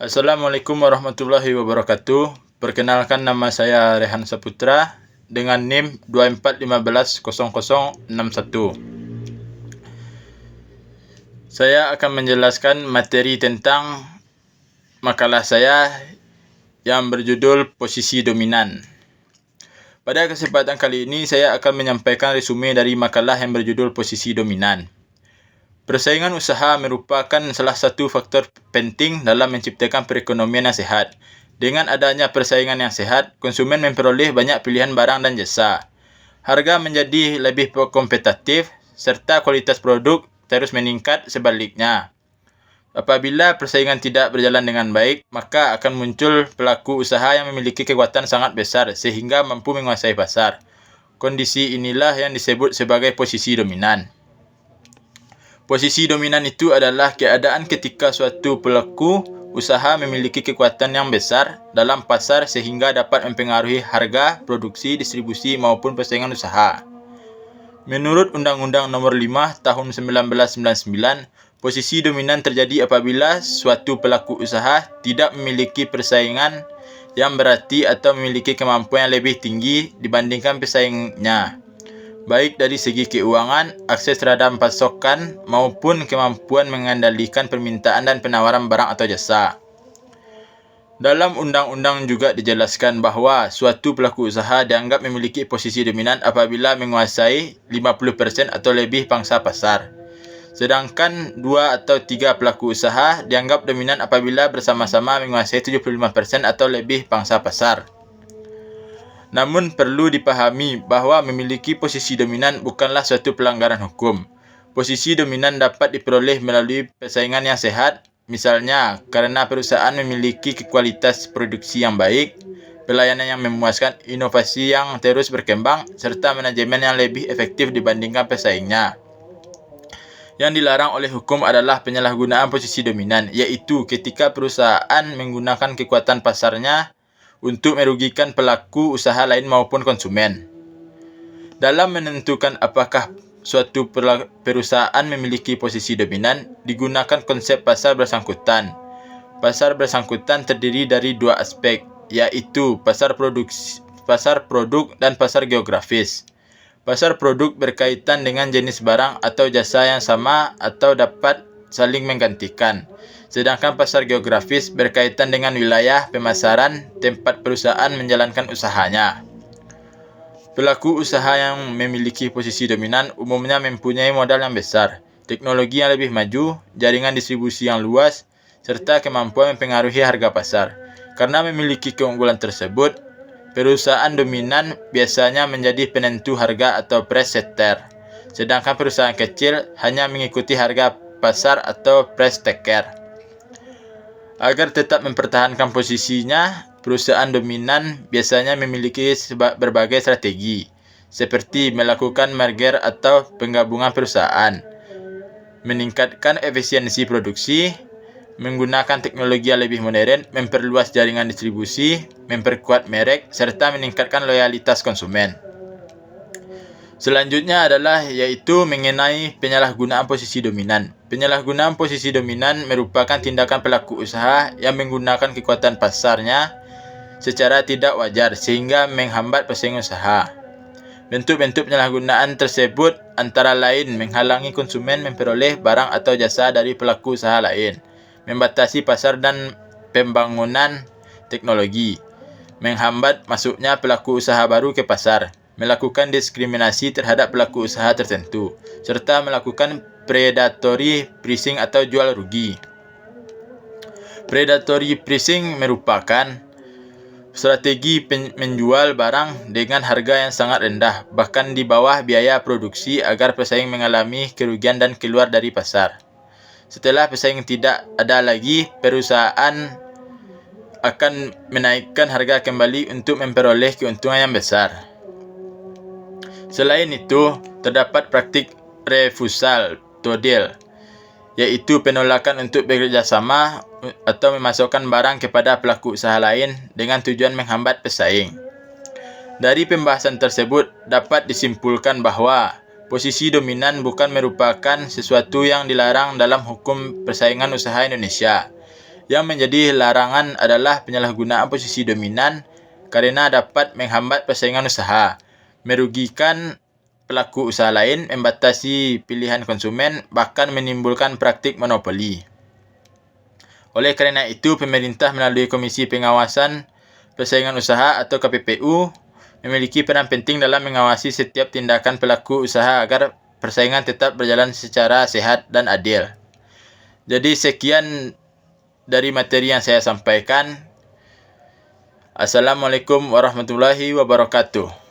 Assalamualaikum warahmatullahi wabarakatuh. Perkenalkan, nama saya Rehan Saputra dengan NIM 24150061. Saya akan menjelaskan materi tentang makalah saya yang berjudul Posisi Dominan. Pada kesempatan kali ini saya akan menyampaikan resume dari makalah yang berjudul Posisi Dominan. Persaingan usaha merupakan salah satu faktor penting dalam menciptakan perekonomian yang sehat. Dengan adanya persaingan yang sehat, konsumen memperoleh banyak pilihan barang dan jasa. Harga menjadi lebih kompetitif serta kualitas produk terus meningkat sebaliknya. Apabila persaingan tidak berjalan dengan baik, maka akan muncul pelaku usaha yang memiliki kekuatan sangat besar sehingga mampu menguasai pasar. Kondisi inilah yang disebut sebagai posisi dominan. Posisi dominan itu adalah keadaan ketika suatu pelaku usaha memiliki kekuatan yang besar dalam pasar sehingga dapat mempengaruhi harga, produksi, distribusi maupun persaingan usaha. Menurut Undang-Undang Nomor 5 Tahun 1999, posisi dominan terjadi apabila suatu pelaku usaha tidak memiliki persaingan yang berarti atau memiliki kemampuan yang lebih tinggi dibandingkan pesaingnya, baik dari segi keuangan, akses terhadap pasokan, maupun kemampuan mengendalikan permintaan dan penawaran barang atau jasa. Dalam undang-undang juga dijelaskan bahawa suatu pelaku usaha dianggap memiliki posisi dominan apabila menguasai 50% atau lebih pangsa pasar. Sedangkan 2 atau 3 pelaku usaha dianggap dominan apabila bersama-sama menguasai 75% atau lebih pangsa pasar. Namun perlu dipahami bahawa memiliki posisi dominan bukanlah suatu pelanggaran hukum. Posisi dominan dapat diperoleh melalui persaingan yang sehat, misalnya karena perusahaan memiliki kualitas produksi yang baik, pelayanan yang memuaskan, inovasi yang terus berkembang, serta manajemen yang lebih efektif dibandingkan pesaingnya. Yang dilarang oleh hukum adalah penyalahgunaan posisi dominan, yaitu ketika perusahaan menggunakan kekuatan pasarnya untuk merugikan pelaku usaha lain maupun konsumen. Dalam menentukan apakah suatu perusahaan memiliki posisi dominan, digunakan konsep pasar bersangkutan. Pasar bersangkutan terdiri dari 2 aspek, yaitu pasar produk dan pasar geografis. Pasar produk berkaitan dengan jenis barang atau jasa yang sama atau dapat saling menggantikan. Sedangkan pasar geografis berkaitan dengan wilayah pemasaran tempat perusahaan menjalankan usahanya. Pelaku usaha yang memiliki posisi dominan umumnya mempunyai modal yang besar, teknologi yang lebih maju, jaringan distribusi yang luas, serta kemampuan mempengaruhi harga pasar. Karena memiliki keunggulan tersebut, perusahaan dominan biasanya menjadi penentu harga atau price setter, sedangkan perusahaan kecil hanya mengikuti harga pasar atau price taker. Agar tetap mempertahankan posisinya, perusahaan dominan biasanya memiliki berbagai strategi, seperti melakukan merger atau penggabungan perusahaan, meningkatkan efisiensi produksi, menggunakan teknologi yang lebih modern, memperluas jaringan distribusi, memperkuat merek, serta meningkatkan loyalitas konsumen. Selanjutnya yaitu mengenai penyalahgunaan posisi dominan. Penyalahgunaan posisi dominan merupakan tindakan pelaku usaha yang menggunakan kekuatan pasarnya secara tidak wajar sehingga menghambat persaingan usaha. Bentuk-bentuk penyalahgunaan tersebut antara lain menghalangi konsumen memperoleh barang atau jasa dari pelaku usaha lain, membatasi pasar dan pembangunan teknologi, menghambat masuknya pelaku usaha baru ke pasar, melakukan diskriminasi terhadap pelaku usaha tertentu, serta melakukan predatory pricing atau jual rugi. Predatory pricing merupakan strategi menjual barang dengan harga yang sangat rendah, bahkan di bawah biaya produksi agar pesaing mengalami kerugian dan keluar dari pasar. Setelah pesaing tidak ada lagi, perusahaan akan menaikkan harga kembali untuk memperoleh keuntungan yang besar. Selain itu, terdapat praktik refusal to deal, yaitu penolakan untuk bekerjasama atau memasukkan barang kepada pelaku usaha lain dengan tujuan menghambat pesaing. Dari pembahasan tersebut dapat disimpulkan bahawa posisi dominan bukan merupakan sesuatu yang dilarang dalam hukum persaingan usaha Indonesia. Yang menjadi larangan adalah penyalahgunaan posisi dominan karena dapat menghambat persaingan usaha, merugikan pelaku usaha lain, membatasi pilihan konsumen, bahkan menimbulkan praktik monopoli. Oleh karena itu, pemerintah melalui Komisi Pengawasan Persaingan Usaha atau KPPU memiliki peran penting dalam mengawasi setiap tindakan pelaku usaha agar persaingan tetap berjalan secara sehat dan adil. Jadi sekian dari materi yang saya sampaikan. Assalamualaikum warahmatullahi wabarakatuh.